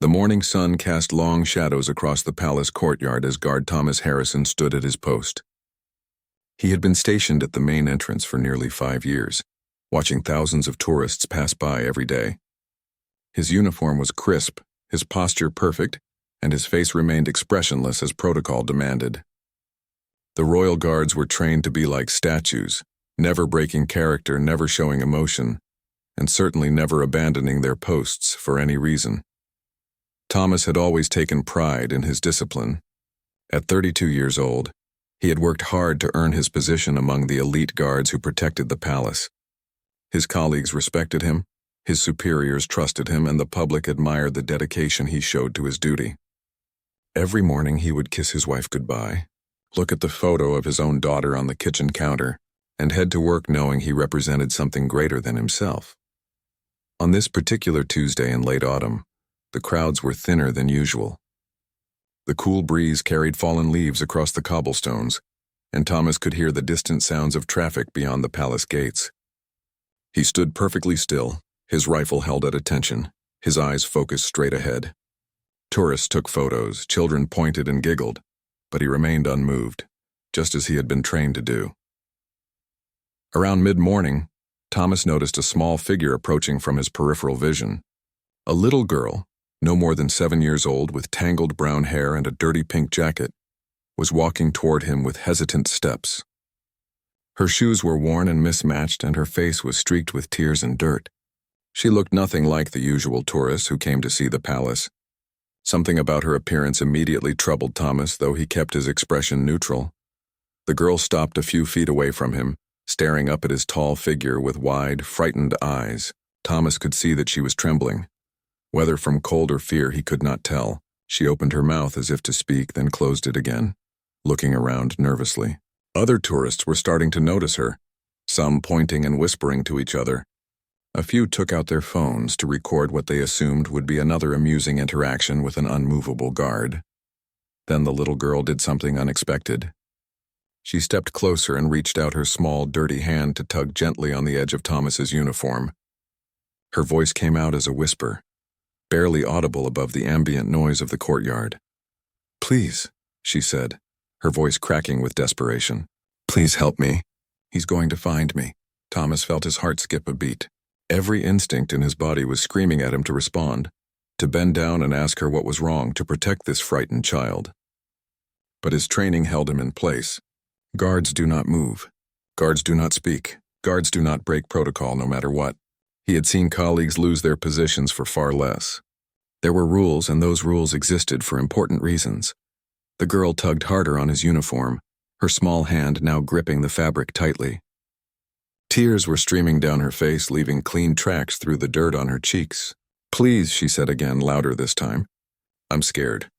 The morning sun cast long shadows across the palace courtyard as guard Thomas Harrison stood at his post. He had been stationed at the main entrance for nearly 5 years, watching thousands of tourists pass by every day. His uniform was crisp, his posture perfect, and his face remained expressionless as protocol demanded. The royal guards were trained to be like statues, never breaking character, never showing emotion, and certainly never abandoning their posts for any reason. Thomas had always taken pride in his discipline. At 32 years old, he had worked hard to earn his position among the elite guards who protected the palace. His colleagues respected him, his superiors trusted him, and the public admired the dedication he showed to his duty. Every morning he would kiss his wife goodbye, look at the photo of his own daughter on the kitchen counter, and head to work knowing he represented something greater than himself. On this particular Tuesday in late autumn, the crowds were thinner than usual. The cool breeze carried fallen leaves across the cobblestones, and Thomas could hear the distant sounds of traffic beyond the palace gates. He stood perfectly still, his rifle held at attention, his eyes focused straight ahead. Tourists took photos, children pointed and giggled, but he remained unmoved, just as he had been trained to do. Around mid-morning, Thomas noticed a small figure approaching from his peripheral vision. A little girl, no more than 7 years old, with tangled brown hair and a dirty pink jacket, was walking toward him with hesitant steps. Her shoes were worn and mismatched, and her face was streaked with tears and dirt. She looked nothing like the usual tourists who came to see the palace. Something about her appearance immediately troubled Thomas, though he kept his expression neutral. The girl stopped a few feet away from him, staring up at his tall figure with wide, frightened eyes. Thomas could see that she was trembling. Whether from cold or fear he could not tell. She opened her mouth as if to speak, then closed it again, looking around nervously. Other tourists were starting to notice her, some pointing and whispering to each other. A few took out their phones to record what they assumed would be another amusing interaction with an unmovable guard. Then the little girl did something unexpected. She stepped closer and reached out her small, dirty hand to tug gently on the edge of Thomas's uniform. Her voice came out as a whisper, barely audible above the ambient noise of the courtyard. "Please," she said, her voice cracking with desperation. "Please help me. He's going to find me." Thomas felt his heart skip a beat. Every instinct in his body was screaming at him to respond, to bend down and ask her what was wrong, to protect this frightened child. But his training held him in place. Guards do not move. Guards do not speak. Guards do not break protocol no matter what. He had seen colleagues lose their positions for far less. There were rules, and those rules existed for important reasons. The girl tugged harder on his uniform, her small hand now gripping the fabric tightly. Tears were streaming down her face, leaving clean tracks through the dirt on her cheeks. "Please," she said again, louder this time. "I'm scared.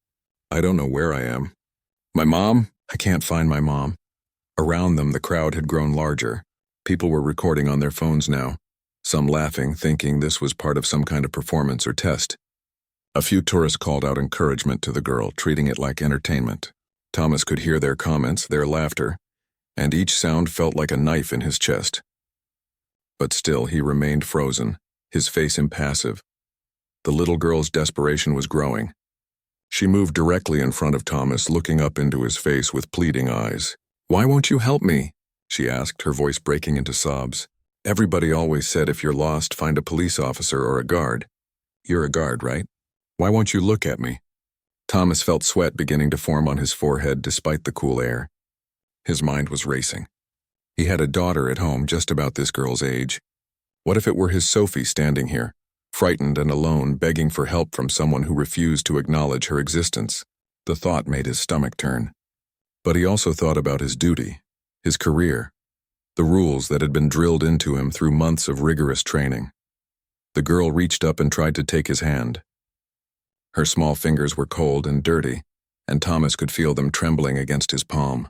I don't know where I am. My mom? I can't find my mom." Around them, the crowd had grown larger. People were recording on their phones now, some laughing, thinking this was part of some kind of performance or test. A few tourists called out encouragement to the girl, treating it like entertainment. Thomas could hear their comments, their laughter, and each sound felt like a knife in his chest. But still he remained frozen, his face impassive. The little girl's desperation was growing. She moved directly in front of Thomas, looking up into his face with pleading eyes. "Why won't you help me?" she asked, her voice breaking into sobs. "Everybody always said if you're lost, find a police officer or a guard. You're a guard, right? Why won't you look at me?" Thomas felt sweat beginning to form on his forehead despite the cool air. His mind was racing. He had a daughter at home just about this girl's age. What if it were his Sophie standing here, frightened and alone, begging for help from someone who refused to acknowledge her existence? The thought made his stomach turn. But he also thought about his duty, his career, the rules that had been drilled into him through months of rigorous training. The girl reached up and tried to take his hand. Her small fingers were cold and dirty, and Thomas could feel them trembling against his palm.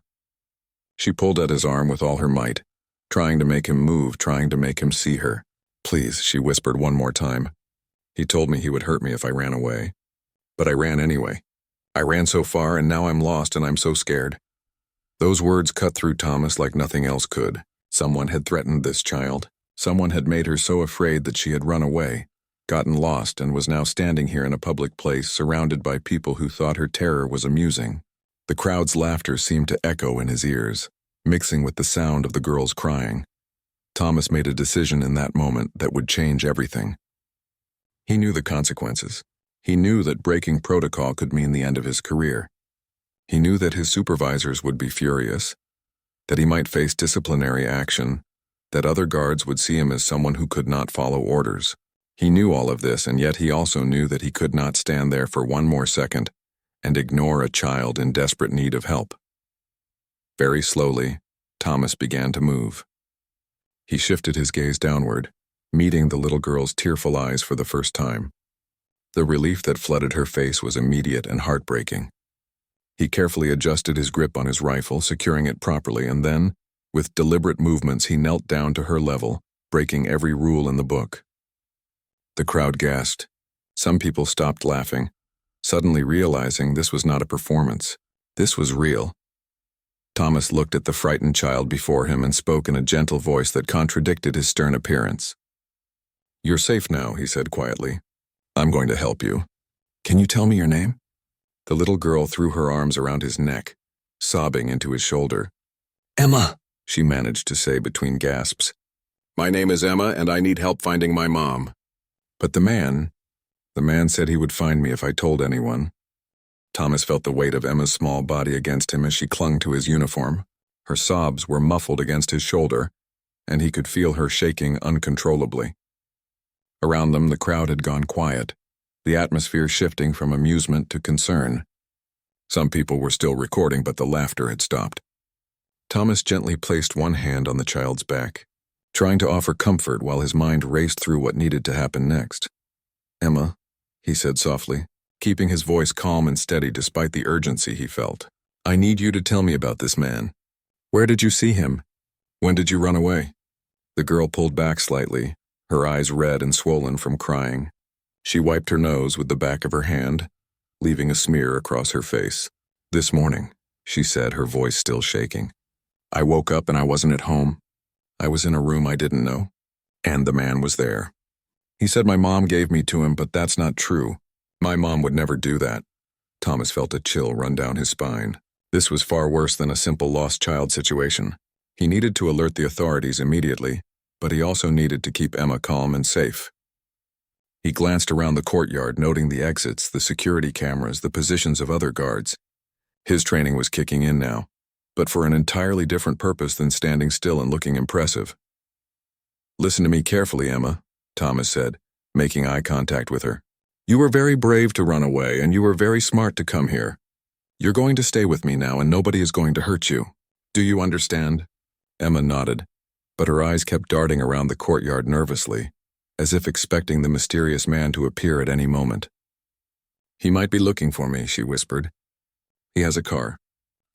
She pulled at his arm with all her might, trying to make him move, trying to make him see her. "Please," she whispered one more time. "He told me he would hurt me if I ran away. But I ran anyway. I ran so far, and now I'm lost, and I'm so scared." Those words cut through Thomas like nothing else could. Someone had threatened this child. Someone had made her so afraid that she had run away. gotten lost, and was now standing here in a public place surrounded by people who thought her terror was amusing. The crowd's laughter seemed to echo in his ears, mixing with the sound of the girls crying. Thomas made a decision in that moment that would change everything. He knew the consequences. He knew that breaking protocol could mean the end of his career. He knew that his supervisors would be furious, that he might face disciplinary action, that other guards would see him as someone who could not follow orders. He knew all of this, and yet he also knew that he could not stand there for one more second and ignore a child in desperate need of help. Very slowly, Thomas began to move. He shifted his gaze downward, meeting the little girl's tearful eyes for the first time. The relief that flooded her face was immediate and heartbreaking. He carefully adjusted his grip on his rifle, securing it properly, and then, with deliberate movements, he knelt down to her level, breaking every rule in the book. The crowd gasped. Some people stopped laughing, suddenly realizing this was not a performance. This was real. Thomas looked at the frightened child before him and spoke in a gentle voice that contradicted his stern appearance. "You're safe now," he said quietly. "I'm going to help you. Can you tell me your name?" The little girl threw her arms around his neck, sobbing into his shoulder. "Emma," she managed to say between gasps. "My name is Emma, and I need help finding my mom." "But the man said he would find me if I told anyone." Thomas felt the weight of Emma's small body against him as she clung to his uniform. Her sobs were muffled against his shoulder, and he could feel her shaking uncontrollably. Around them, the crowd had gone quiet, the atmosphere shifting from amusement to concern. Some people were still recording, but the laughter had stopped. Thomas gently placed one hand on the child's back, trying to offer comfort while his mind raced through what needed to happen next. "Emma," he said softly, keeping his voice calm and steady despite the urgency he felt. "I need you to tell me about this man. Where did you see him? When did you run away?" The girl pulled back slightly, her eyes red and swollen from crying. She wiped her nose with the back of her hand, leaving a smear across her face. "This morning," she said, her voice still shaking. "I woke up and I wasn't at home. I was in a room I didn't know, and the man was there. He said my mom gave me to him, but that's not true. My mom would never do that." Thomas felt a chill run down his spine. This was far worse than a simple lost child situation. He needed to alert the authorities immediately, but he also needed to keep Emma calm and safe. He glanced around the courtyard, noting the exits, the security cameras, the positions of other guards. His training was kicking in now, but for an entirely different purpose than standing still and looking impressive. "Listen to me carefully, Emma," Thomas said, making eye contact with her. "You were very brave to run away, and you were very smart to come here. You're going to stay with me now, and nobody is going to hurt you. Do you understand?" Emma nodded, but her eyes kept darting around the courtyard nervously, as if expecting the mysterious man to appear at any moment. "He might be looking for me," she whispered. "He has a car,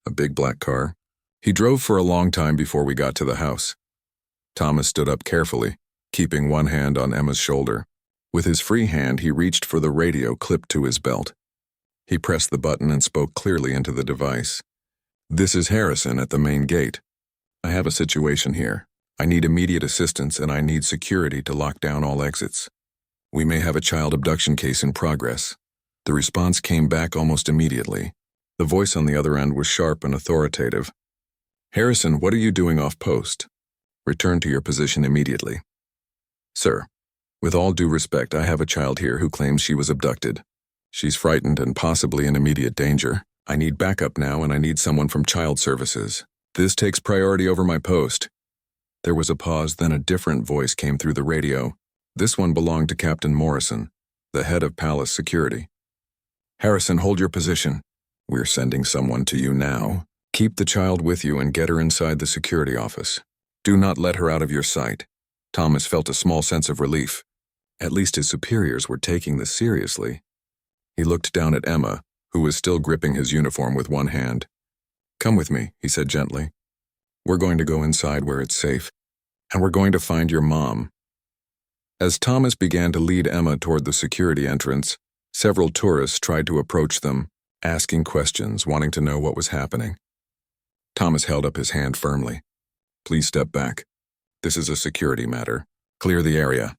a big black car. He drove for a long time before we got to the house." Thomas stood up carefully, keeping one hand on Emma's shoulder. With his free hand, he reached for the radio clipped to his belt. He pressed the button and spoke clearly into the device. "This is Harrison at the main gate. I have a situation here. I need immediate assistance, and I need security to lock down all exits. We may have a child abduction case in progress." The response came back almost immediately. The voice on the other end was sharp and authoritative. "Harrison, what are you doing off post? Return to your position immediately." "Sir, with all due respect, I have a child here who claims she was abducted. She's frightened and possibly in immediate danger. I need backup now, and I need someone from Child Services. This takes priority over my post." There was a pause, then a different voice came through the radio. This one belonged to Captain Morrison, the head of Palace Security. "Harrison, hold your position. We're sending someone to you now. Keep the child with you and get her inside the security office. Do not let her out of your sight." Thomas felt a small sense of relief. At least his superiors were taking this seriously. He looked down at Emma, who was still gripping his uniform with one hand. "Come with me," he said gently. "We're going to go inside where it's safe, and we're going to find your mom." As Thomas began to lead Emma toward the security entrance, several tourists tried to approach them, asking questions, wanting to know what was happening. Thomas held up his hand firmly. "Please step back. This is a security matter. Clear the area."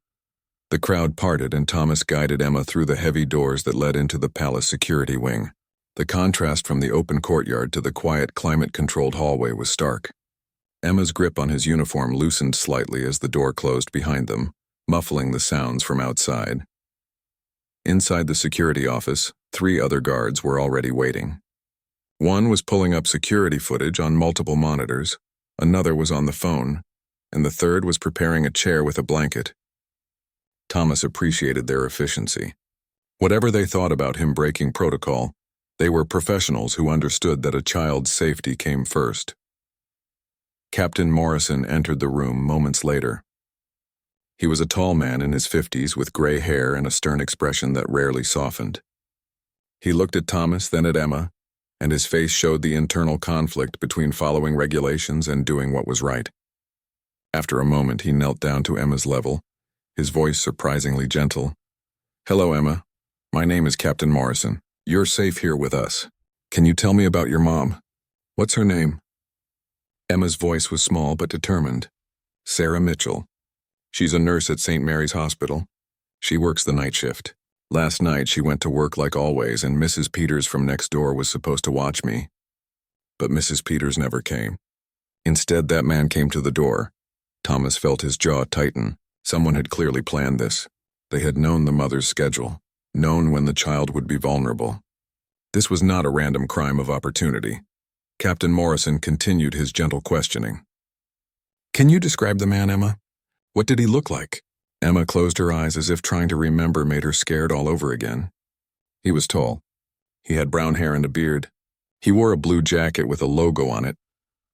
The crowd parted and Thomas guided Emma through the heavy doors that led into the palace security wing. The contrast from the open courtyard to the quiet, climate-controlled hallway was stark. Emma's grip on his uniform loosened slightly as the door closed behind them, muffling the sounds from outside. Inside the security office, 3 other guards were already waiting. One was pulling up security footage on multiple monitors, another was on the phone, and the third was preparing a chair with a blanket. Thomas appreciated their efficiency. Whatever they thought about him breaking protocol, they were professionals who understood that a child's safety came first. Captain Morrison entered the room moments later. He was a tall man in his 50s with gray hair and a stern expression that rarely softened. He looked at Thomas, then at Emma, and his face showed the internal conflict between following regulations and doing what was right. After a moment, he knelt down to Emma's level, his voice surprisingly gentle. "Hello, Emma. My name is Captain Morrison. You're safe here with us. Can you tell me about your mom? What's her name?" Emma's voice was small but determined. "Sarah Mitchell. She's a nurse at St. Mary's Hospital. She works the night shift. Last night she went to work like always and Mrs. Peters from next door was supposed to watch me. But Mrs. Peters never came. Instead, that man came to the door." Thomas felt his jaw tighten. Someone had clearly planned this. They had known the mother's schedule, known when the child would be vulnerable. This was not a random crime of opportunity. Captain Morrison continued his gentle questioning. "Can you describe the man, Emma? What did he look like?" Emma closed her eyes as if trying to remember made her scared all over again. He was tall. He had brown hair and a beard. He wore a blue jacket with a logo on it,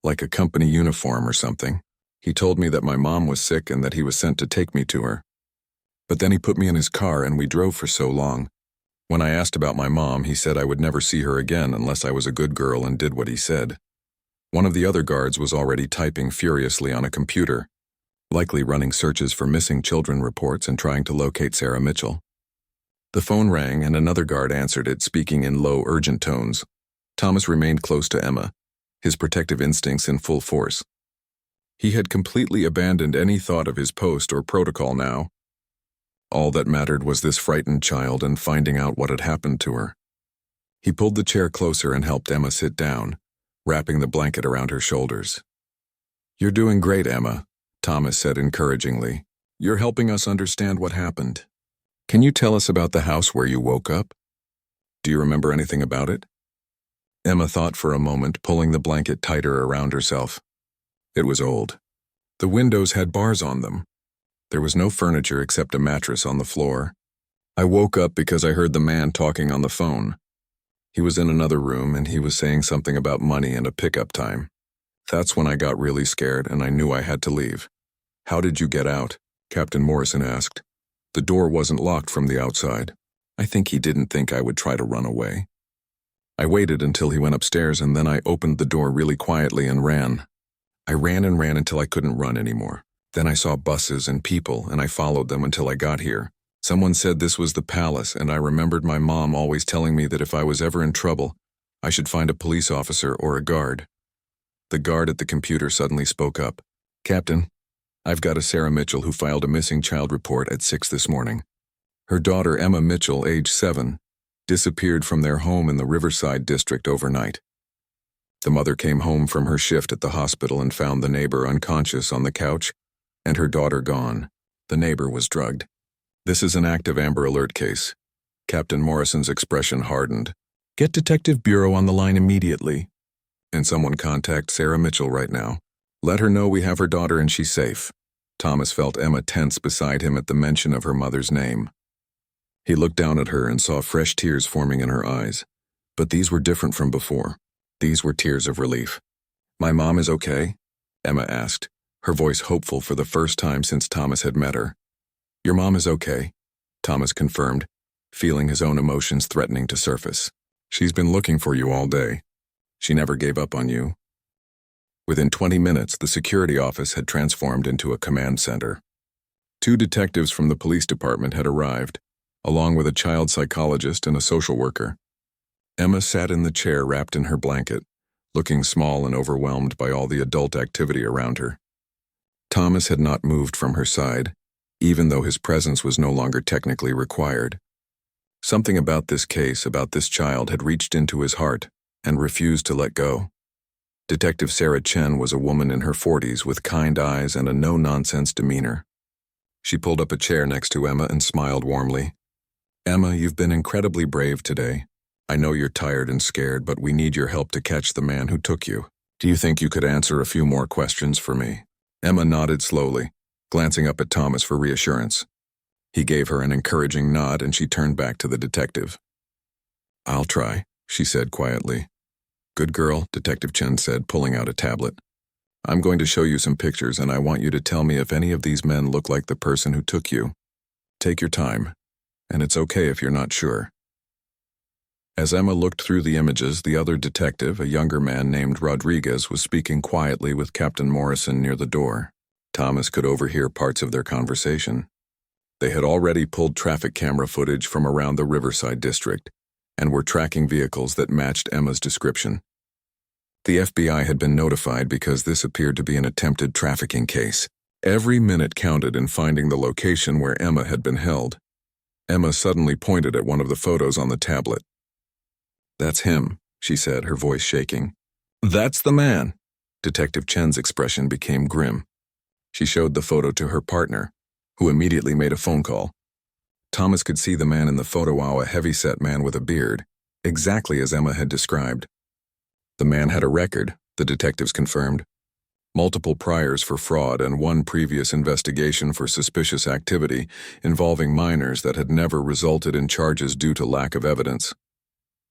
like a company uniform or something. He told me that my mom was sick and that he was sent to take me to her. But then he put me in his car and we drove for so long. When I asked about my mom, he said I would never see her again unless I was a good girl and did what he said. One of the other guards was already typing furiously on a computer, likely running searches for missing children reports and trying to locate Sarah Mitchell. The phone rang and another guard answered it, speaking in low, urgent tones. Thomas remained close to Emma, his protective instincts in full force. He had completely abandoned any thought of his post or protocol now. All that mattered was this frightened child and finding out what had happened to her. He pulled the chair closer and helped Emma sit down, wrapping the blanket around her shoulders. "You're doing great, Emma," Thomas said encouragingly. "You're helping us understand what happened. Can you tell us about the house where you woke up? Do you remember anything about it?" Emma thought for a moment, pulling the blanket tighter around herself. It was old. The windows had bars on them. There was no furniture except a mattress on the floor. I woke up because I heard the man talking on the phone. He was in another room and he was saying something about money and a pickup time. That's when I got really scared and I knew I had to leave. "How did you get out?" Captain Morrison asked. "The door wasn't locked from the outside. I think he didn't think I would try to run away. I waited until he went upstairs and then I opened the door really quietly and ran. I ran and ran until I couldn't run anymore. Then I saw buses and people and I followed them until I got here. Someone said this was the palace and I remembered my mom always telling me that if I was ever in trouble, I should find a police officer or a guard." The guard at the computer suddenly spoke up. "Captain, I've got a Sarah Mitchell who filed a missing child report at 6 this morning. Her daughter, Emma Mitchell, age 7, disappeared from their home in the Riverside district overnight. The mother came home from her shift at the hospital and found the neighbor unconscious on the couch and her daughter gone. The neighbor was drugged. This is an active Amber Alert case." Captain Morrison's expression hardened. "Get Detective Bureau on the line immediately. And someone contact Sarah Mitchell right now. Let her know we have her daughter and she's safe." Thomas felt Emma tense beside him at the mention of her mother's name. He looked down at her and saw fresh tears forming in her eyes. But these were different from before. These were tears of relief. "My mom is okay?" Emma asked, her voice hopeful for the first time since Thomas had met her. "Your mom is okay," Thomas confirmed, feeling his own emotions threatening to surface. "She's been looking for you all day. She never gave up on you." Within 20 minutes, the security office had transformed into a command center. 2 detectives from the police department had arrived, along with a child psychologist and a social worker. Emma sat in the chair wrapped in her blanket, looking small and overwhelmed by all the adult activity around her. Thomas had not moved from her side. even though his presence was no longer technically required. Something about this case, about this child, had reached into his heart and refused to let go. Detective Sarah Chen was a woman in her 40s with kind eyes and a no-nonsense demeanor. She pulled up a chair next to Emma and smiled warmly. "Emma, you've been incredibly brave today. I know you're tired and scared, but we need your help to catch the man who took you. Do you think you could answer a few more questions for me?" Emma nodded slowly, glancing up at Thomas for reassurance. He gave her an encouraging nod and she turned back to the detective. "I'll try," she said quietly. "Good girl," Detective Chen said, pulling out a tablet. "I'm going to show you some pictures and I want you to tell me if any of these men look like the person who took you. Take your time, and it's okay if you're not sure." As Emma looked through the images, the other detective, a younger man named Rodriguez, was speaking quietly with Captain Morrison near the door. Thomas could overhear parts of their conversation. They had already pulled traffic camera footage from around the Riverside district and were tracking vehicles that matched Emma's description. The FBI had been notified because this appeared to be an attempted trafficking case. Every minute counted in finding the location where Emma had been held. Emma suddenly pointed at one of the photos on the tablet. "That's him," she said, her voice shaking. "That's the man." Detective Chen's expression became grim. She showed the photo to her partner, who immediately made a phone call. Thomas could see the man in the photo, a heavy-set man with a beard, exactly as Emma had described. The man had a record, the detectives confirmed. Multiple priors for fraud and one previous investigation for suspicious activity involving minors that had never resulted in charges due to lack of evidence.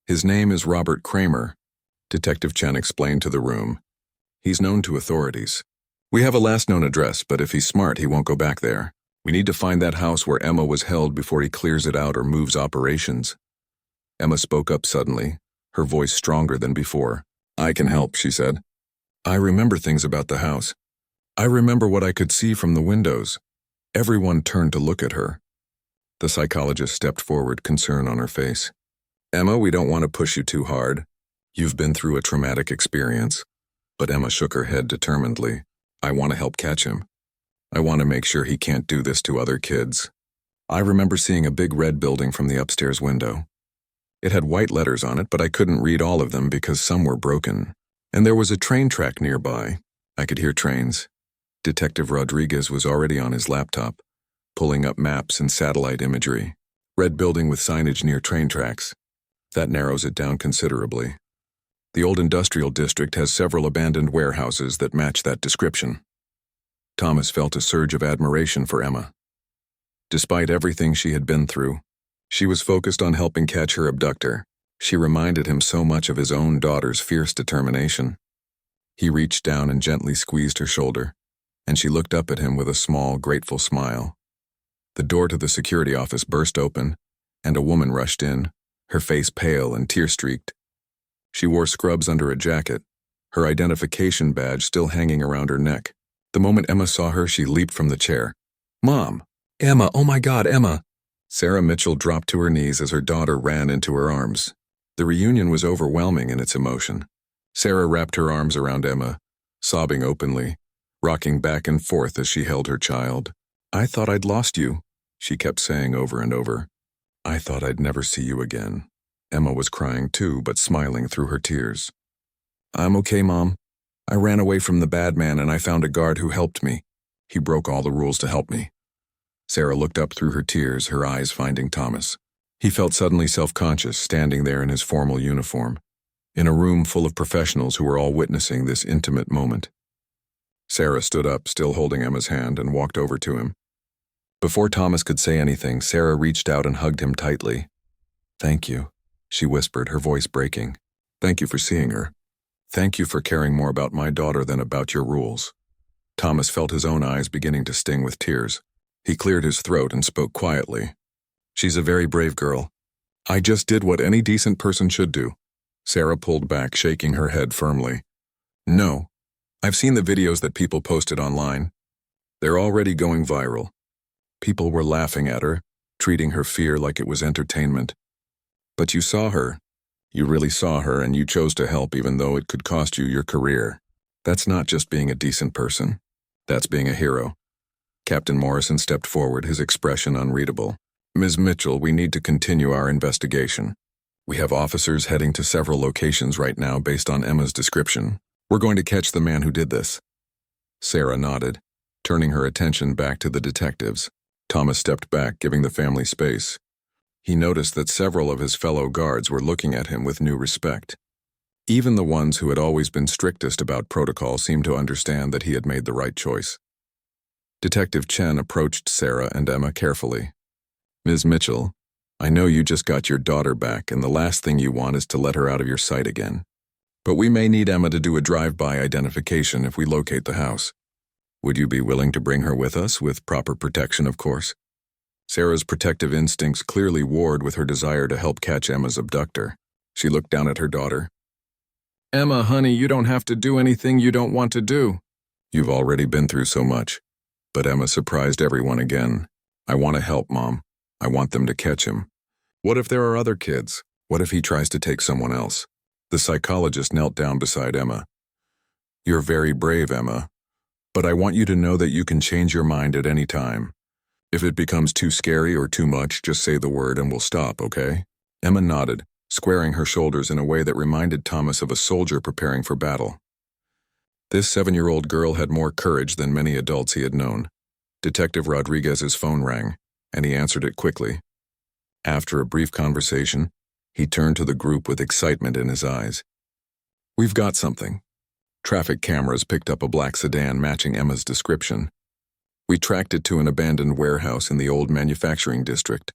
"His name is Robert Kramer," Detective Chen explained to the room. "He's known to authorities. We have a last known address, but if he's smart, he won't go back there. We need to find that house where Emma was held before he clears it out or moves operations." Emma spoke up suddenly, her voice stronger than before. "I can help," she said. "I remember things about the house. I remember what I could see from the windows." Everyone turned to look at her. The psychologist stepped forward, concern on her face. "Emma, we don't want to push you too hard. You've been through a traumatic experience." But Emma shook her head determinedly. "I want to help catch him. I want to make sure he can't do this to other kids. I remember seeing a big red building from the upstairs window. It had white letters on it, but I couldn't read all of them because some were broken. And there was a train track nearby. I could hear trains." Detective Rodriguez was already on his laptop, pulling up maps and satellite imagery. "Red building with signage near train tracks. That narrows it down considerably. The old industrial district has several abandoned warehouses that match that description." Thomas felt a surge of admiration for Emma. Despite everything she had been through, she was focused on helping catch her abductor. She reminded him so much of his own daughter's fierce determination. He reached down and gently squeezed her shoulder, and she looked up at him with a small, grateful smile. The door to the security office burst open, and a woman rushed in, her face pale and tear-streaked. She wore scrubs under a jacket, her identification badge still hanging around her neck. The moment Emma saw her, she leaped from the chair. "Mom! Emma! Oh my God, Emma!" Sarah Mitchell dropped to her knees as her daughter ran into her arms. The reunion was overwhelming in its emotion. Sarah wrapped her arms around Emma, sobbing openly, rocking back and forth as she held her child. "I thought I'd lost you," she kept saying over and over. "I thought I'd never see you again." Emma was crying too, but smiling through her tears. "I'm okay, Mom. I ran away from the bad man and I found a guard who helped me. He broke all the rules to help me." Sarah looked up through her tears, her eyes finding Thomas. He felt suddenly self-conscious, standing there in his formal uniform, in a room full of professionals who were all witnessing this intimate moment. Sarah stood up, still holding Emma's hand, and walked over to him. Before Thomas could say anything, Sarah reached out and hugged him tightly. "Thank you," she whispered, her voice breaking. "Thank you for seeing her. Thank you for caring more about my daughter than about your rules." Thomas felt his own eyes beginning to sting with tears. He cleared his throat and spoke quietly. "She's a very brave girl. I just did what any decent person should do." Sarah pulled back, shaking her head firmly. "No. I've seen the videos that people posted online. They're already going viral. People were laughing at her, treating her fear like it was entertainment. But you saw her. You really saw her, and you chose to help even though it could cost you your career. That's not just being a decent person. That's being a hero." Captain Morrison stepped forward, his expression unreadable. Ms. Mitchell, we need to continue our investigation. We have officers heading to several locations right now based on Emma's description. We're going to catch the man who did this. Sarah nodded, turning her attention back to the detectives. Thomas stepped back, giving the family space. He noticed that several of his fellow guards were looking at him with new respect. Even the ones who had always been strictest about protocol seemed to understand that he had made the right choice. Detective Chen approached Sarah and Emma carefully. Ms. Mitchell, I know you just got your daughter back and the last thing you want is to let her out of your sight again. But we may need Emma to do a drive-by identification if we locate the house. Would you be willing to bring her with us, with proper protection, of course? Sarah's protective instincts clearly warred with her desire to help catch Emma's abductor. She looked down at her daughter. Emma, honey, you don't have to do anything you don't want to do. You've already been through so much. But Emma surprised everyone again. I want to help, Mom. I want them to catch him. What if there are other kids? What if he tries to take someone else? The psychologist knelt down beside Emma. You're very brave, Emma. But I want you to know that you can change your mind at any time. If it becomes too scary or too much, just say the word and we'll stop, okay? Emma nodded, squaring her shoulders in a way that reminded Thomas of a soldier preparing for battle. This 7-year-old girl had more courage than many adults he had known. Detective Rodriguez's phone rang, and he answered it quickly. After a brief conversation, he turned to the group with excitement in his eyes. We've got something. Traffic cameras picked up a black sedan matching Emma's description. We tracked it to an abandoned warehouse in the old manufacturing district.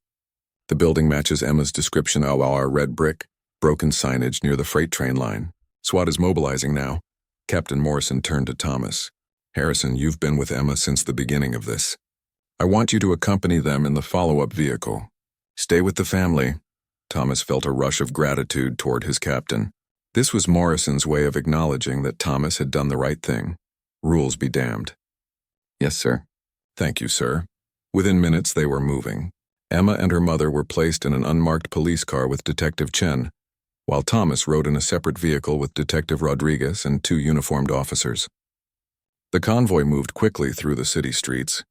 The building matches Emma's description of our red brick, broken signage near the freight train line. SWAT is mobilizing now. Captain Morrison turned to Thomas. Harrison, you've been with Emma since the beginning of this. I want you to accompany them in the follow-up vehicle. Stay with the family. Thomas felt a rush of gratitude toward his captain. This was Morrison's way of acknowledging that Thomas had done the right thing. Rules be damned. Yes, sir. Thank you, sir. Within minutes, they were moving. Emma and her mother were placed in an unmarked police car with Detective Chen, while Thomas rode in a separate vehicle with Detective Rodriguez and 2 uniformed officers. The convoy moved quickly through the city streets,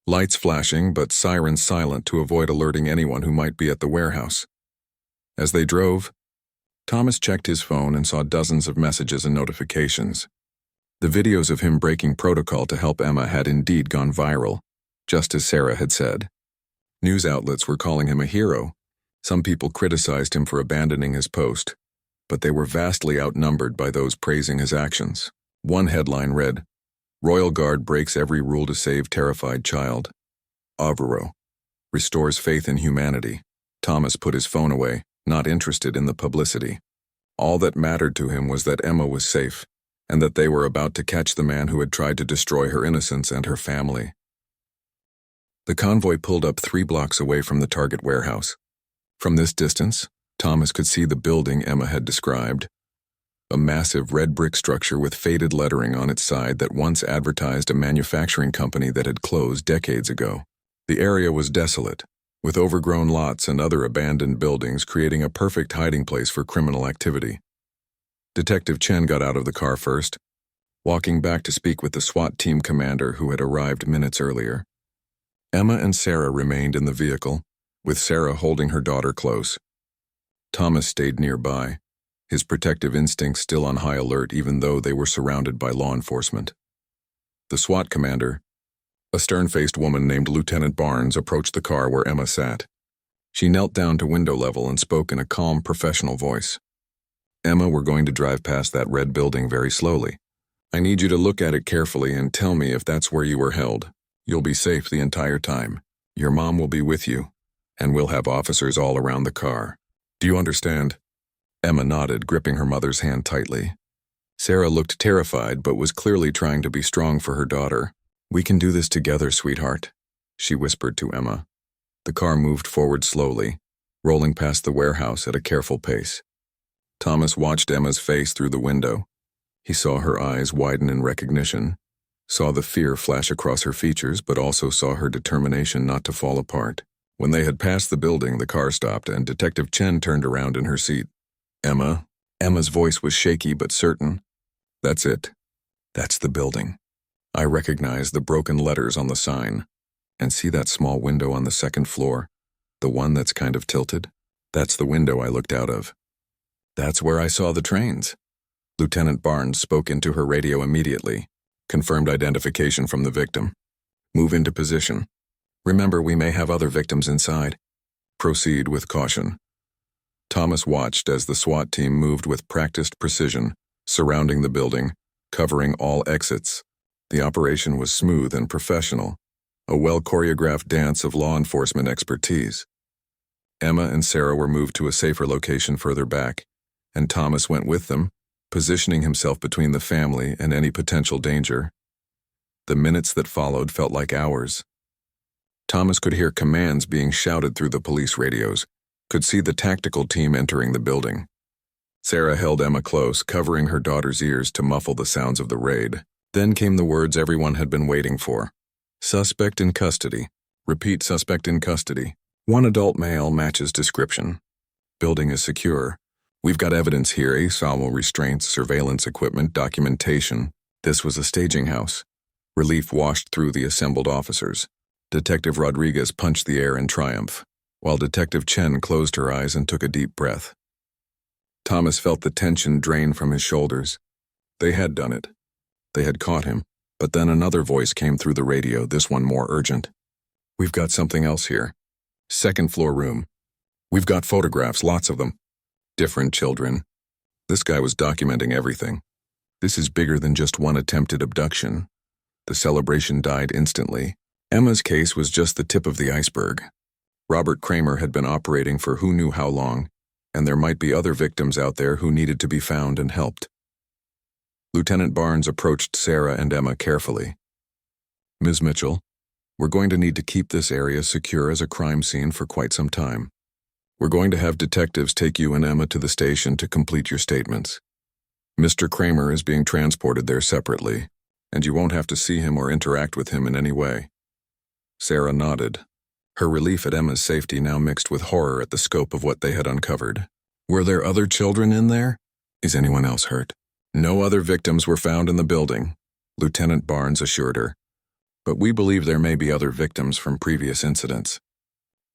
lights flashing but sirens silent to avoid alerting anyone who might be at the warehouse. As they drove, Thomas checked his phone and saw dozens of messages and notifications. The videos of him breaking protocol to help Emma had indeed gone viral, just as Sarah had said. News outlets were calling him a hero. Some people criticized him for abandoning his post, but they were vastly outnumbered by those praising his actions. One headline read, Royal Guard breaks every rule to save terrified child. Avro restores faith in humanity. Thomas put his phone away, not interested in the publicity. All that mattered to him was that Emma was safe, and that they were about to catch the man who had tried to destroy her innocence and her family. The convoy pulled up 3 blocks away from the target warehouse. From this distance, Thomas could see the building Emma had described. A massive red brick structure with faded lettering on its side that once advertised a manufacturing company that had closed decades ago. The area was desolate, with overgrown lots and other abandoned buildings creating a perfect hiding place for criminal activity. Detective Chen got out of the car first, walking back to speak with the SWAT team commander who had arrived minutes earlier. Emma and Sarah remained in the vehicle, with Sarah holding her daughter close. Thomas stayed nearby, his protective instincts still on high alert even though they were surrounded by law enforcement. The SWAT commander, a stern-faced woman named Lieutenant Barnes, approached the car where Emma sat. She knelt down to window level and spoke in a calm, professional voice. Emma, we're going to drive past that red building very slowly. I need you to look at it carefully and tell me if that's where you were held. You'll be safe the entire time. Your mom will be with you, and we'll have officers all around the car. Do you understand? Emma nodded, gripping her mother's hand tightly. Sarah looked terrified but was clearly trying to be strong for her daughter. We can do this together, sweetheart, she whispered to Emma. The car moved forward slowly, rolling past the warehouse at a careful pace. Thomas watched Emma's face through the window. He saw her eyes widen in recognition, saw the fear flash across her features, but also saw her determination not to fall apart. When they had passed the building, the car stopped, and Detective Chen turned around in her seat. Emma's voice was shaky but certain. That's it. That's the building. I recognized the broken letters on the sign. And see that small window on the second floor? The one that's kind of tilted? That's the window I looked out of. That's where I saw the trains. Lieutenant Barnes spoke into her radio immediately. Confirmed identification from the victim. Move into position. Remember, we may have other victims inside. Proceed with caution. Thomas watched as the SWAT team moved with practiced precision, surrounding the building, covering all exits. The operation was smooth and professional, a well-choreographed dance of law enforcement expertise. Emma and Sarah were moved to a safer location further back, and Thomas went with them, positioning himself between the family and any potential danger. The minutes that followed felt like hours. Thomas could hear commands being shouted through the police radios, could see the tactical team entering the building. Sarah held Emma close, covering her daughter's ears to muffle the sounds of the raid. Then came the words everyone had been waiting for. Suspect in custody. Repeat, suspect in custody. One adult male matches description. Building is secure. We've got evidence here, asylum restraints, surveillance equipment, documentation. This was a staging house. Relief washed through the assembled officers. Detective Rodriguez punched the air in triumph, while Detective Chen closed her eyes and took a deep breath. Thomas felt the tension drain from his shoulders. They had done it. They had caught him, but then another voice came through the radio, this one more urgent. We've got something else here. Second floor room. We've got photographs, lots of them. Different children. This guy was documenting everything. This is bigger than just one attempted abduction. The celebration died instantly. Emma's case was just the tip of the iceberg. Robert Kramer had been operating for who knew how long, and there might be other victims out there who needed to be found and helped. Lieutenant Barnes approached Sarah and Emma carefully. Ms. Mitchell, we're going to need to keep this area secure as a crime scene for quite some time. We're going to have detectives take you and Emma to the station to complete your statements. Mr. Kramer is being transported there separately, and you won't have to see him or interact with him in any way. Sarah nodded, her relief at Emma's safety now mixed with horror at the scope of what they had uncovered. Were there other children in there? Is anyone else hurt? No other victims were found in the building, Lieutenant Barnes assured her. But we believe there may be other victims from previous incidents.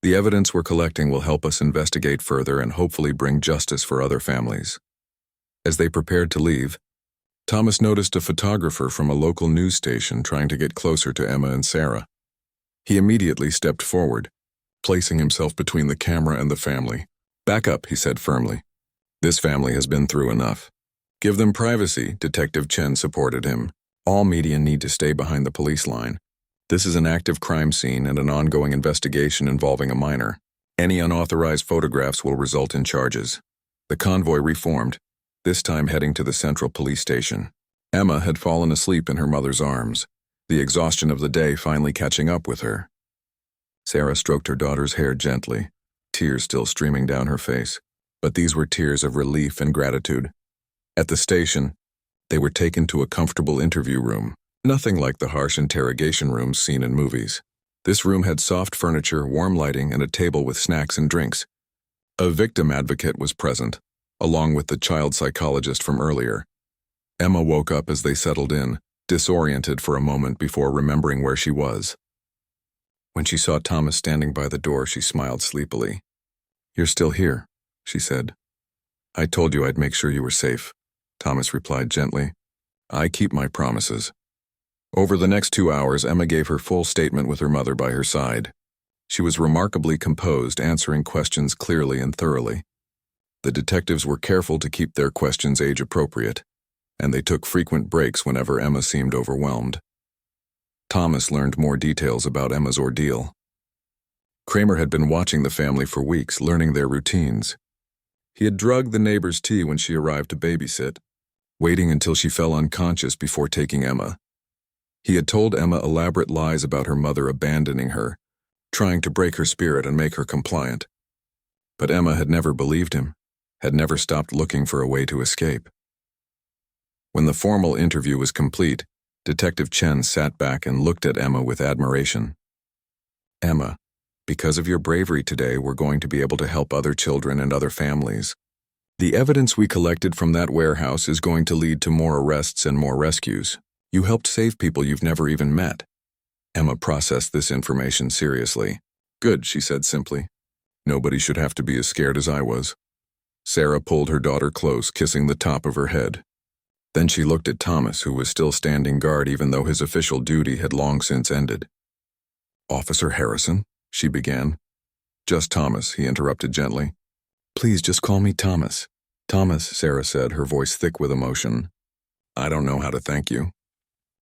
The evidence we're collecting will help us investigate further and hopefully bring justice for other families. As they prepared to leave, Thomas noticed a photographer from a local news station trying to get closer to Emma and Sarah. He immediately stepped forward, placing himself between the camera and the family. Back up, he said firmly. This family has been through enough. Give them privacy, Detective Chen supported him. All media need to stay behind the police line. This is an active crime scene and an ongoing investigation involving a minor. Any unauthorized photographs will result in charges. The convoy reformed, this time heading to the central police station. Emma had fallen asleep in her mother's arms, the exhaustion of the day finally catching up with her. Sarah stroked her daughter's hair gently, tears still streaming down her face, but these were tears of relief and gratitude. At the station, they were taken to a comfortable interview room, nothing like the harsh interrogation rooms seen in movies. This room had soft furniture, warm lighting, and a table with snacks and drinks. A victim advocate was present, along with the child psychologist from earlier. Emma woke up as they settled in, disoriented for a moment before remembering where she was. When she saw Thomas standing by the door, she smiled sleepily. "You're still here," she said. "I told you I'd make sure you were safe," Thomas replied gently. "I keep my promises." Over the next 2 hours, Emma gave her full statement with her mother by her side. She was remarkably composed, answering questions clearly and thoroughly. The detectives were careful to keep their questions age-appropriate, and they took frequent breaks whenever Emma seemed overwhelmed. Thomas learned more details about Emma's ordeal. Kramer had been watching the family for weeks, learning their routines. He had drugged the neighbor's tea when she arrived to babysit, waiting until she fell unconscious before taking Emma. He had told Emma elaborate lies about her mother abandoning her, trying to break her spirit and make her compliant. But Emma had never believed him, had never stopped looking for a way to escape. When the formal interview was complete, Detective Chen sat back and looked at Emma with admiration. "Emma, because of your bravery today, we're going to be able to help other children and other families. The evidence we collected from that warehouse is going to lead to more arrests and more rescues. You helped save people you've never even met. Emma processed this information seriously. Good, she said simply. Nobody should have to be as scared as I was. Sarah pulled her daughter close, kissing the top of her head. Then she looked at Thomas, who was still standing guard even though his official duty had long since ended. Officer Harrison, she began. Just Thomas, he interrupted gently. Please just call me Thomas. Thomas, Sarah said, her voice thick with emotion. I don't know how to thank you.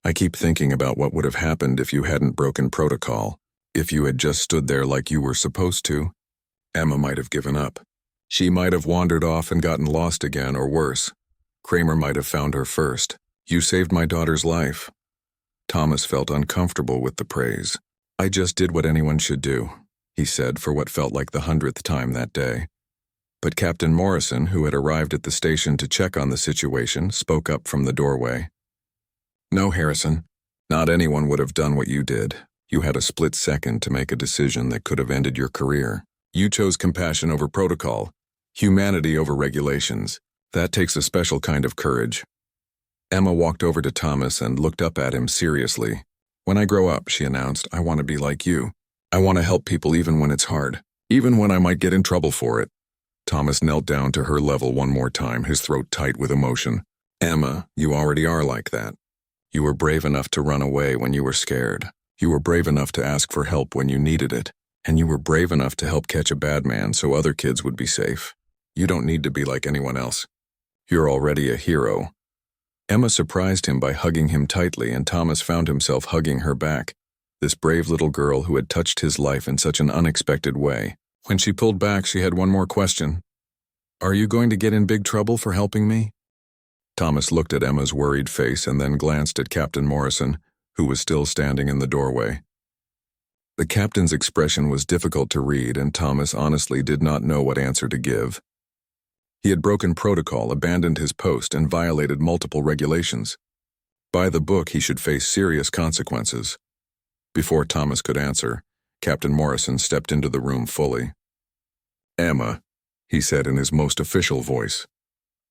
I keep thinking about what would have happened if you hadn't broken protocol, if you had just stood there like you were supposed to. Emma might have given up. She might have wandered off and gotten lost again, or worse. Kramer might have found her first. You saved my daughter's life. Thomas felt uncomfortable with the praise. I just did what anyone should do, he said for what felt like the 100th time that day. But Captain Morrison, who had arrived at the station to check on the situation, spoke up from the doorway. No, Harrison. Not anyone would have done what you did. You had a split second to make a decision that could have ended your career. You chose compassion over protocol, humanity over regulations. That takes a special kind of courage. Emma walked over to Thomas and looked up at him seriously. When I grow up, she announced, I want to be like you. I want to help people even when it's hard, even when I might get in trouble for it. Thomas knelt down to her level one more time, his throat tight with emotion. Emma, you already are like that. You were brave enough to run away when you were scared. You were brave enough to ask for help when you needed it. And you were brave enough to help catch a bad man so other kids would be safe. You don't need to be like anyone else. You're already a hero. Emma surprised him by hugging him tightly, and Thomas found himself hugging her back, this brave little girl who had touched his life in such an unexpected way. When she pulled back, she had one more question. Are you going to get in big trouble for helping me? Thomas looked at Emma's worried face and then glanced at Captain Morrison, who was still standing in the doorway. The captain's expression was difficult to read, and Thomas honestly did not know what answer to give. He had broken protocol, abandoned his post, and violated multiple regulations. By the book, he should face serious consequences. Before Thomas could answer, Captain Morrison stepped into the room fully. Emma, he said in his most official voice,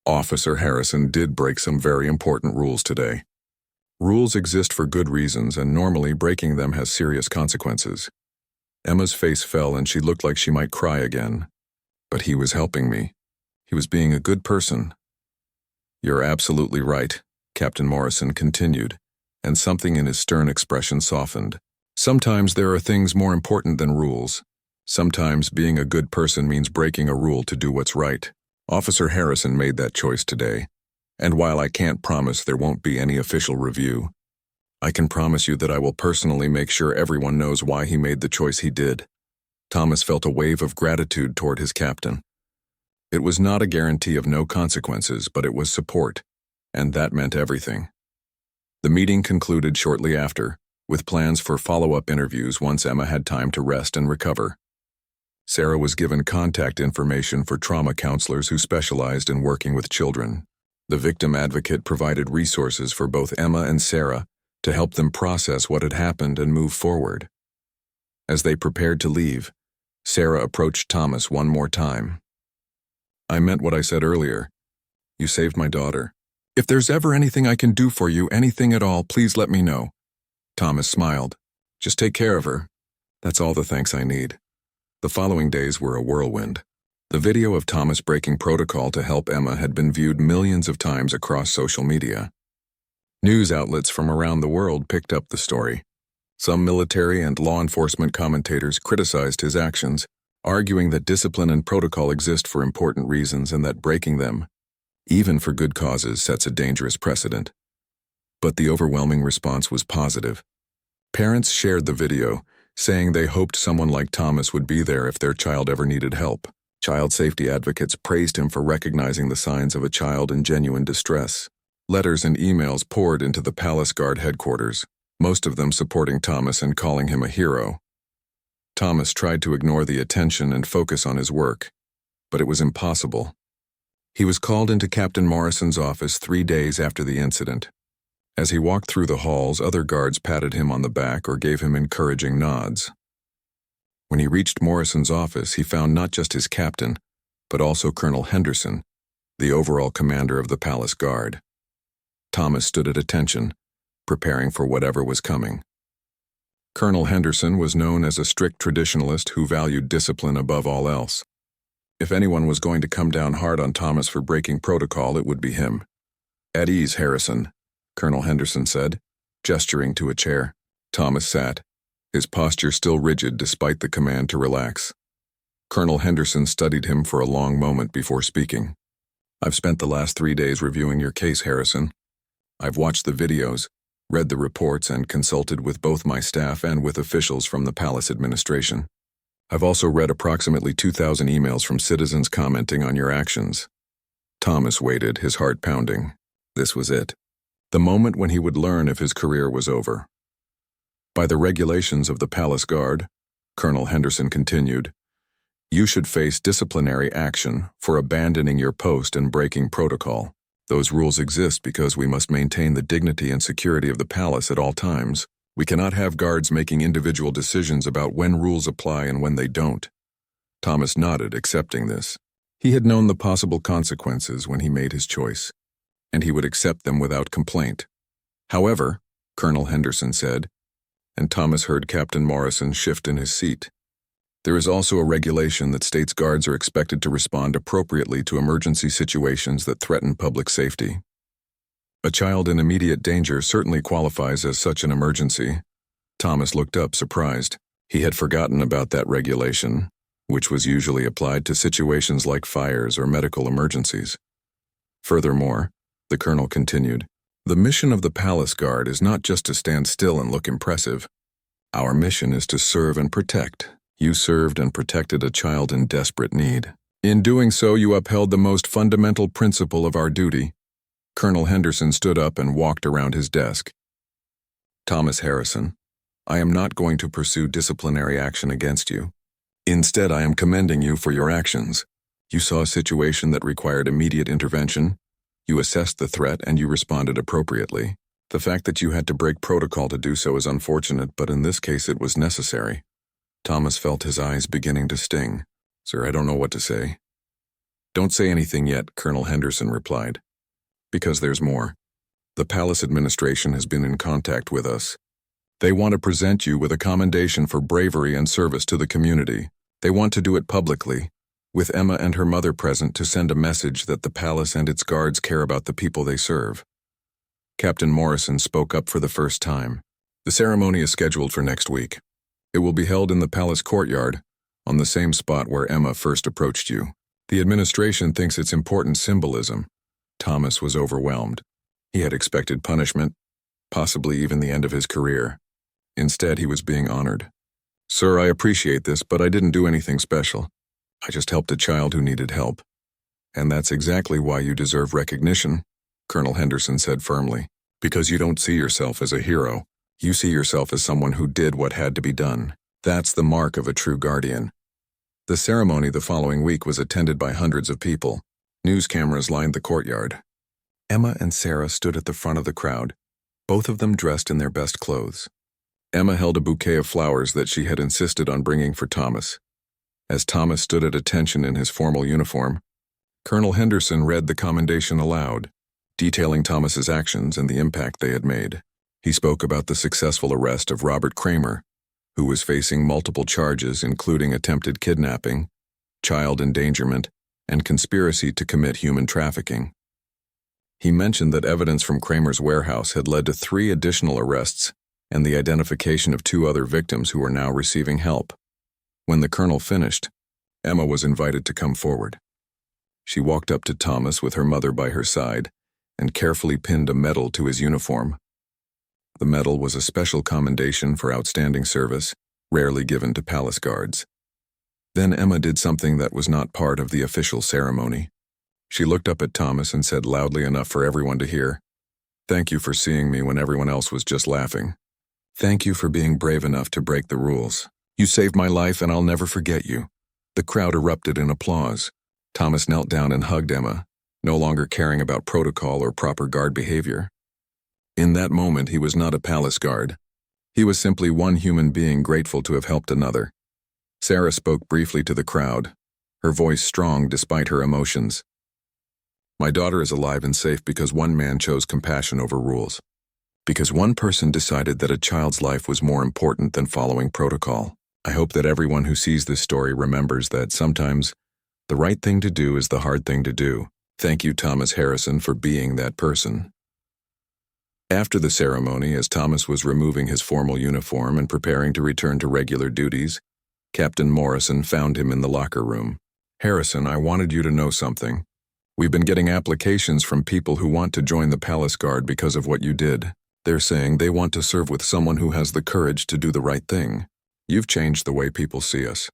Officer Harrison did break some very important rules today. Rules exist for good reasons, and normally breaking them has serious consequences. Emma's face fell and she looked like she might cry again. But he was helping me. He was being a good person. You're absolutely right, Captain Morrison continued, and something in his stern expression softened. Sometimes there are things more important than rules. Sometimes being a good person means breaking a rule to do what's right. Officer Harrison made that choice today, and while I can't promise there won't be any official review, I can promise you that I will personally make sure everyone knows why he made the choice he did. Thomas felt a wave of gratitude toward his captain. It was not a guarantee of no consequences, but it was support, and that meant everything. The meeting concluded shortly after, with plans for follow-up interviews once Emma had time to rest and recover. Sarah was given contact information for trauma counselors who specialized in working with children. The victim advocate provided resources for both Emma and Sarah to help them process what had happened and move forward. As they prepared to leave, Sarah approached Thomas one more time. I meant what I said earlier. You saved my daughter. If there's ever anything I can do for you, anything at all, please let me know. Thomas smiled. Just take care of her. That's all the thanks I need. The following days were a whirlwind. The video of Thomas breaking protocol to help Emma had been viewed millions of times across social media. News outlets from around the world picked up the story. Some military and law enforcement commentators criticized his actions, arguing that discipline and protocol exist for important reasons and that breaking them, even for good causes, sets a dangerous precedent. But the overwhelming response was positive. Parents shared the video, saying they hoped someone like Thomas would be there if their child ever needed help. Child safety advocates praised him for recognizing the signs of a child in genuine distress. Letters and emails poured into the Palace Guard headquarters, most of them supporting Thomas and calling him a hero. Thomas tried to ignore the attention and focus on his work, but it was impossible. He was called into Captain Morrison's office 3 days after the incident. As he walked through the halls, other guards patted him on the back or gave him encouraging nods. When he reached Morrison's office, he found not just his captain, but also Colonel Henderson, the overall commander of the Palace Guard. Thomas stood at attention, preparing for whatever was coming. Colonel Henderson was known as a strict traditionalist who valued discipline above all else. If anyone was going to come down hard on Thomas for breaking protocol, it would be him. "At ease, Harrison," Colonel Henderson said, gesturing to a chair. Thomas sat, his posture still rigid despite the command to relax. Colonel Henderson studied him for a long moment before speaking. "I've spent the last 3 days reviewing your case, Harrison. I've watched the videos, read the reports, and consulted with both my staff and with officials from the palace administration. I've also read approximately 2,000 emails from citizens commenting on your actions." Thomas waited, his heart pounding. This was it. The moment when he would learn if his career was over. "By the regulations of the Palace Guard," Colonel Henderson continued, "you should face disciplinary action for abandoning your post and breaking protocol. Those rules exist because we must maintain the dignity and security of the palace at all times. We cannot have guards making individual decisions about when rules apply and when they don't." Thomas nodded, accepting this. He had known the possible consequences when he made his choice, and he would accept them without complaint. "However," Colonel Henderson said, and Thomas heard Captain Morrison shift in his seat, "there is also a regulation that states guards are expected to respond appropriately to emergency situations that threaten public safety. A child in immediate danger certainly qualifies as such an emergency." Thomas looked up, surprised. He had forgotten about that regulation, which was usually applied to situations like fires or medical emergencies. "Furthermore," the colonel continued, "the mission of the Palace Guard is not just to stand still and look impressive. Our mission is to serve and protect. You served and protected a child in desperate need. In doing so, you upheld the most fundamental principle of our duty." Colonel Henderson stood up and walked around his desk. "Thomas Harrison, I am not going to pursue disciplinary action against you. Instead, I am commending you for your actions. You saw a situation that required immediate intervention. You assessed the threat and you responded appropriately. The fact that you had to break protocol to do so is unfortunate, but in this case it was necessary." Thomas felt his eyes beginning to sting. "Sir, I don't know what to say." "Don't say anything yet," Colonel Henderson replied. "Because there's more. The palace administration has been in contact with us. They want to present you with a commendation for bravery and service to the community. They want to do it publicly, with Emma and her mother present, to send a message that the palace and its guards care about the people they serve." Captain Morrison spoke up for the first time. "The ceremony is scheduled for next week. It will be held in the palace courtyard, on the same spot where Emma first approached you. The administration thinks it's important symbolism." Thomas was overwhelmed. He had expected punishment, possibly even the end of his career. Instead, he was being honored. "Sir, I appreciate this, but I didn't do anything special. I just helped a child who needed help. And that's exactly why you deserve recognition," Colonel Henderson said firmly. "Because you don't see yourself as a hero. You see yourself as someone who did what had to be done. That's the mark of a true guardian." The ceremony the following week was attended by hundreds of people. News cameras lined the courtyard. Emma and Sarah stood at the front of the crowd, both of them dressed in their best clothes. Emma held a bouquet of flowers that she had insisted on bringing for Thomas. As Thomas stood at attention in his formal uniform, Colonel Henderson read the commendation aloud, detailing Thomas's actions and the impact they had made. He spoke about the successful arrest of Robert Kramer, who was facing multiple charges including attempted kidnapping, child endangerment, and conspiracy to commit human trafficking. He mentioned that evidence from Kramer's warehouse had led to 3 additional arrests and the identification of 2 other victims who were now receiving help. When the colonel finished, Emma was invited to come forward. She walked up to Thomas with her mother by her side and carefully pinned a medal to his uniform. The medal was a special commendation for outstanding service, rarely given to palace guards. Then Emma did something that was not part of the official ceremony. She looked up at Thomas and said loudly enough for everyone to hear, "Thank you for seeing me when everyone else was just laughing. Thank you for being brave enough to break the rules. You saved my life and I'll never forget you." The crowd erupted in applause. Thomas knelt down and hugged Emma, no longer caring about protocol or proper guard behavior. In that moment, he was not a palace guard. He was simply one human being grateful to have helped another. Sarah spoke briefly to the crowd, her voice strong despite her emotions. "My daughter is alive and safe because one man chose compassion over rules. because one person decided that a child's life was more important than following protocol. I hope that everyone who sees this story remembers that sometimes the right thing to do is the hard thing to do. Thank you, Thomas Harrison, for being that person. After the ceremony, as Thomas was removing his formal uniform and preparing to return to regular duties, Captain Morrison found him in the locker room. "Harrison, I wanted you to know something. We've been getting applications from people who want to join the Palace Guard because of what you did. They're saying they want to serve with someone who has the courage to do the right thing. You've changed the way people see us.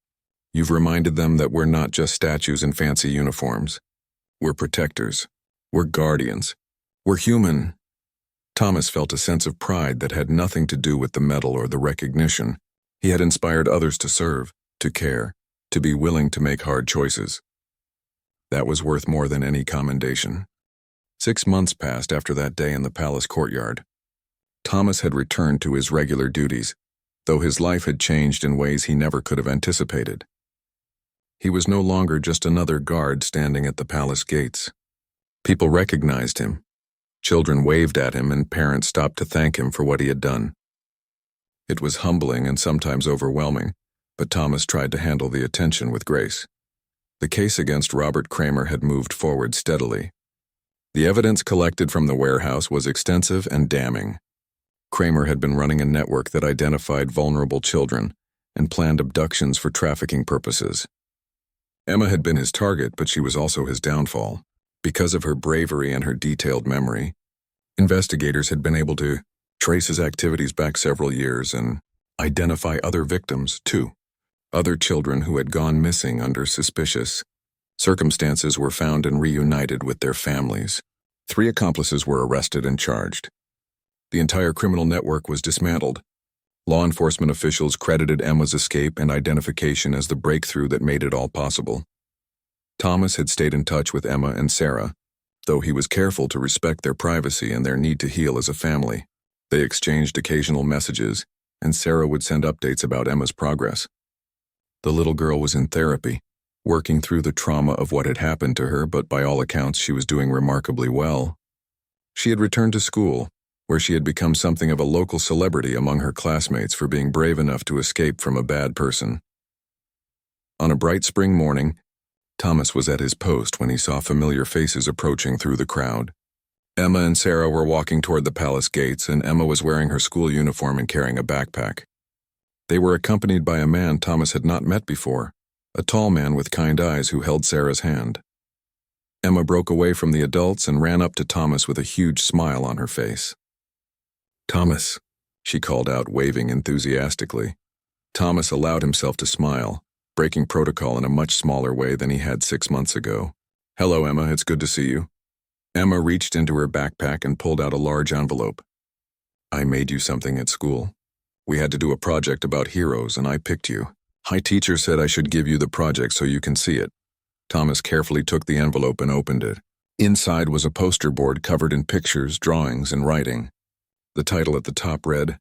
You've reminded them that we're not just statues in fancy uniforms. We're protectors. We're guardians. We're human." Thomas felt a sense of pride that had nothing to do with the medal or the recognition. He had inspired others to serve, to care, to be willing to make hard choices. That was worth more than any commendation. 6 months passed after that day in the palace courtyard. Thomas had returned to his regular duties, though his life had changed in ways he never could have anticipated. He was no longer just another guard standing at the palace gates. People recognized him. Children waved at him and parents stopped to thank him for what he had done. It was humbling and sometimes overwhelming, but Thomas tried to handle the attention with grace. The case against Robert Kramer had moved forward steadily. The evidence collected from the warehouse was extensive and damning. Kramer had been running a network that identified vulnerable children and planned abductions for trafficking purposes. Emma had been his target, but she was also his downfall. Because of her bravery and her detailed memory, investigators had been able to trace his activities back several years and identify other victims, too. Other children who had gone missing under suspicious circumstances were found and reunited with their families. 3 accomplices were arrested and charged. The entire criminal network was dismantled. Law enforcement officials credited Emma's escape and identification as the breakthrough that made it all possible. Thomas had stayed in touch with Emma and Sarah, though he was careful to respect their privacy and their need to heal as a family. They exchanged occasional messages, and Sarah would send updates about Emma's progress. The little girl was in therapy, working through the trauma of what had happened to her, but by all accounts she was doing remarkably well. She had returned to school, where she had become something of a local celebrity among her classmates for being brave enough to escape from a bad person. On a bright spring morning, Thomas was at his post when he saw familiar faces approaching through the crowd. Emma and Sarah were walking toward the palace gates, and Emma was wearing her school uniform and carrying a backpack. They were accompanied by a man Thomas had not met before, a tall man with kind eyes who held Sarah's hand. Emma broke away from the adults and ran up to Thomas with a huge smile on her face. "Thomas," she called out, waving enthusiastically. Thomas allowed himself to smile, breaking protocol in a much smaller way than he had 6 months ago. "Hello, Emma, it's good to see you." Emma reached into her backpack and pulled out a large envelope. "I made you something at school. We had to do a project about heroes, and I picked you. My teacher said I should give you the project so you can see it." Thomas carefully took the envelope and opened it. Inside was a poster board covered in pictures, drawings, and writing. The title at the top read,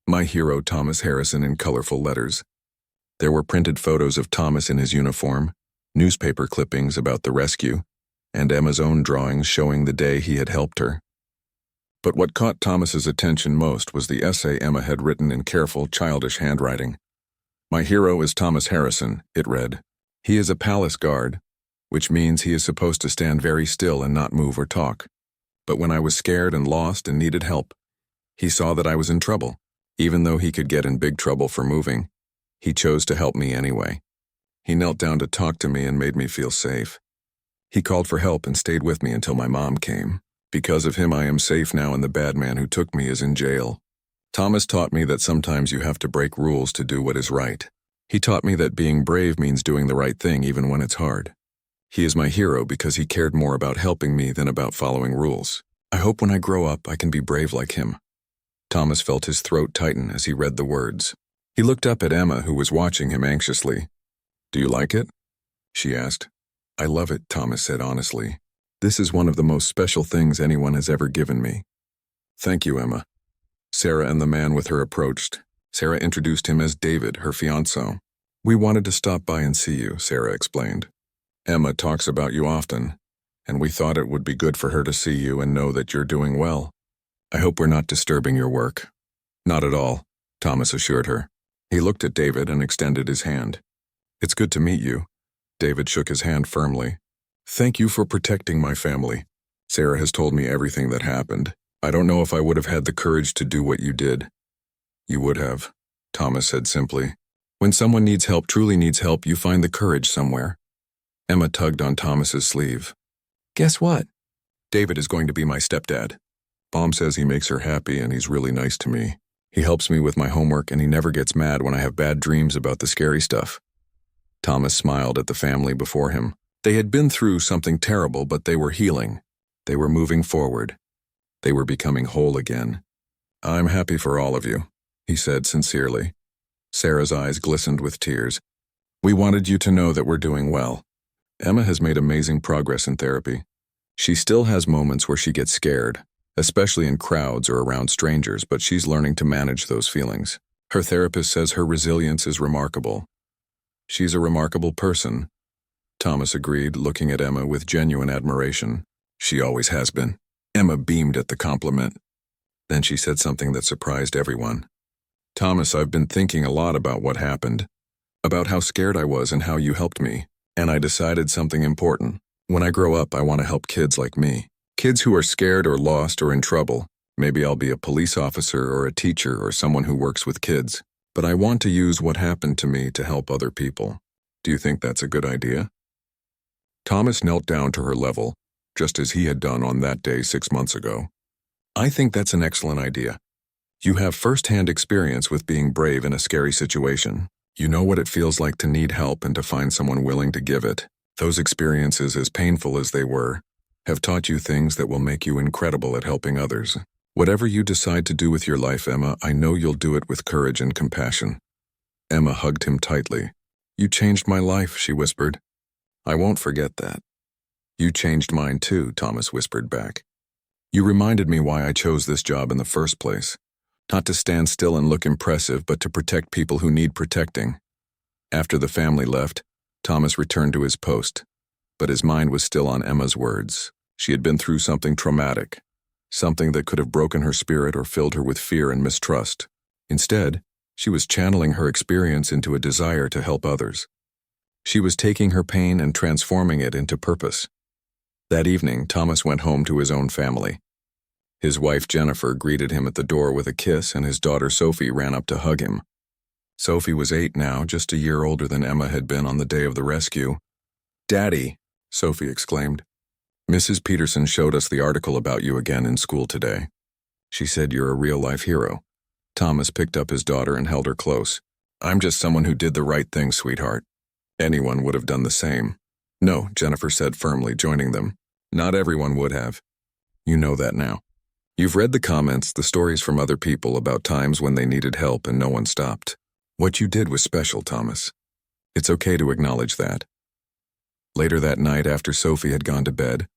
"My Hero Thomas Harrison," in colorful letters. There were printed photos of Thomas in his uniform, newspaper clippings about the rescue, and Emma's own drawings showing the day he had helped her. But what caught Thomas's attention most was the essay Emma had written in careful, childish handwriting. "My hero is Thomas Harrison," it read. "He is a palace guard, which means he is supposed to stand very still and not move or talk. But when I was scared and lost and needed help, he saw that I was in trouble. Even though he could get in big trouble for moving, he chose to help me anyway. He knelt down to talk to me and made me feel safe. He called for help and stayed with me until my mom came. Because of him, I am safe now, and the bad man who took me is in jail. Thomas taught me that sometimes you have to break rules to do what is right. He taught me that being brave means doing the right thing even when it's hard. He is my hero because he cared more about helping me than about following rules. I hope when I grow up I can be brave like him." Thomas felt his throat tighten as he read the words. He looked up at Emma, who was watching him anxiously. "Do you like it?" she asked. "I love it," Thomas said honestly. "This is one of the most special things anyone has ever given me." "Thank you, Emma." Sarah and the man with her approached. Sarah introduced him as David, her fiancé. "We wanted to stop by and see you," Sarah explained. "Emma talks about you often, and we thought it would be good for her to see you and know that you're doing well." I hope we're not disturbing your work. Not at all, Thomas assured her. He looked at David and extended his hand. It's good to meet you. David shook his hand firmly. Thank you for protecting my family. Sarah has told me everything that happened. I don't know if I would have had the courage to do what you did. You would have, Thomas said simply. When someone needs help, truly needs help, you find the courage somewhere. Emma tugged on Thomas's sleeve. Guess what? David is going to be my stepdad. Mom says he makes her happy and he's really nice to me. He helps me with my homework and he never gets mad when I have bad dreams about the scary stuff. Thomas smiled at the family before him. They had been through something terrible, but they were healing. They were moving forward. They were becoming whole again. I'm happy for all of you, he said sincerely. Sarah's eyes glistened with tears. We wanted you to know that we're doing well. Emma has made amazing progress in therapy. She still has moments where she gets scared, especially in crowds or around strangers, but she's learning to manage those feelings. Her therapist says her resilience is remarkable. She's a remarkable person, Thomas agreed, looking at Emma with genuine admiration. She always has been. Emma beamed at the compliment. Then she said something that surprised everyone. Thomas, I've been thinking a lot about what happened, about how scared I was and how you helped me, and I decided something important. When I grow up, I want to help kids like me. Kids who are scared or lost or in trouble. Maybe I'll be a police officer or a teacher or someone who works with kids. But I want to use what happened to me to help other people. Do you think that's a good idea? Thomas knelt down to her level, just as he had done on that day 6 months ago. I think that's an excellent idea. You have first-hand experience with being brave in a scary situation. You know what it feels like to need help and to find someone willing to give it. Those experiences, as painful as they were, have taught you things that will make you incredible at helping others. Whatever you decide to do with your life, Emma, I know you'll do it with courage and compassion. Emma hugged him tightly. You changed my life, she whispered. I won't forget that. You changed mine too, Thomas whispered back. You reminded me why I chose this job in the first place. Not to stand still and look impressive, but to protect people who need protecting. After the family left, Thomas returned to his post, but his mind was still on Emma's words. She had been through something traumatic, something that could have broken her spirit or filled her with fear and mistrust. Instead, she was channeling her experience into a desire to help others. She was taking her pain and transforming it into purpose. That evening, Thomas went home to his own family. His wife, Jennifer, greeted him at the door with a kiss, and his daughter, Sophie, ran up to hug him. Sophie was 8 now, just a year older than Emma had been on the day of the rescue. Daddy, Sophie exclaimed. Mrs. Peterson showed us the article about you again in school today. She said you're a real-life hero. Thomas picked up his daughter and held her close. I'm just someone who did the right thing, sweetheart. Anyone would have done the same. No, Jennifer said firmly, joining them. Not everyone would have. You know that now. You've read the comments, the stories from other people about times when they needed help and no one stopped. What you did was special, Thomas. It's okay to acknowledge that. Later that night, after Sophie had gone to bed,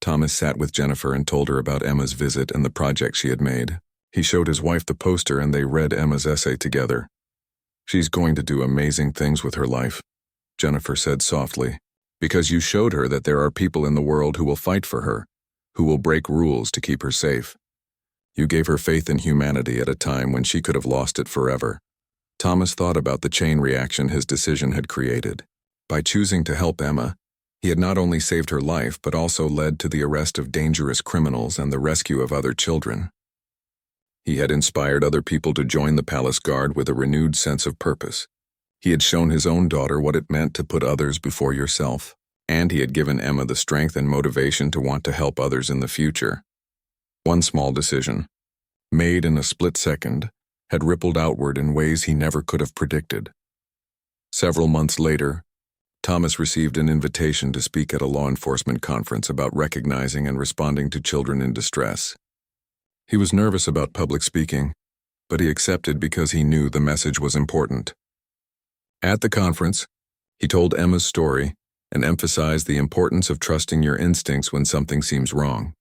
Thomas sat with Jennifer and told her about Emma's visit and the project she had made. He showed his wife the poster and they read Emma's essay together. She's going to do amazing things with her life, Jennifer said softly, because you showed her that there are people in the world who will fight for her, who will break rules to keep her safe. You gave her faith in humanity at a time when she could have lost it forever. Thomas thought about the chain reaction his decision had created. By choosing to help Emma, he had not only saved her life but also led to the arrest of dangerous criminals and the rescue of other children. He had inspired other people to join the palace guard with a renewed sense of purpose. He had shown his own daughter what it meant to put others before yourself, and he had given Emma the strength and motivation to want to help others in the future. One small decision, made in a split second, had rippled outward in ways he never could have predicted. Several months later, Thomas received an invitation to speak at a law enforcement conference about recognizing and responding to children in distress. He was nervous about public speaking, but he accepted because he knew the message was important. At the conference, he told Emma's story and emphasized the importance of trusting your instincts when something seems wrong.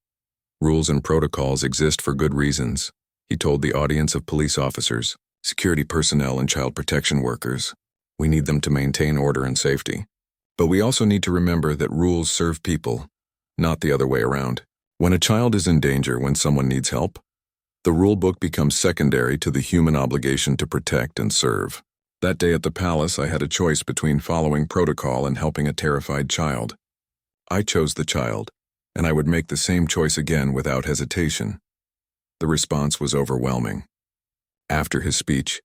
Rules and protocols exist for good reasons, he told the audience of police officers, security personnel, and child protection workers. We need them to maintain order and safety. But we also need to remember that rules serve people, not the other way around. When a child is in danger, when someone needs help, The rule book becomes secondary to the human obligation to protect and serve. That day at the palace, I had a choice between following protocol and helping a terrified child. I chose the child, and I would make the same choice again without hesitation. The response was overwhelming. After his speech,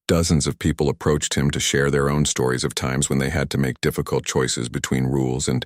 dozens of people approached him to share their own stories of times when they had to make difficult choices between rules and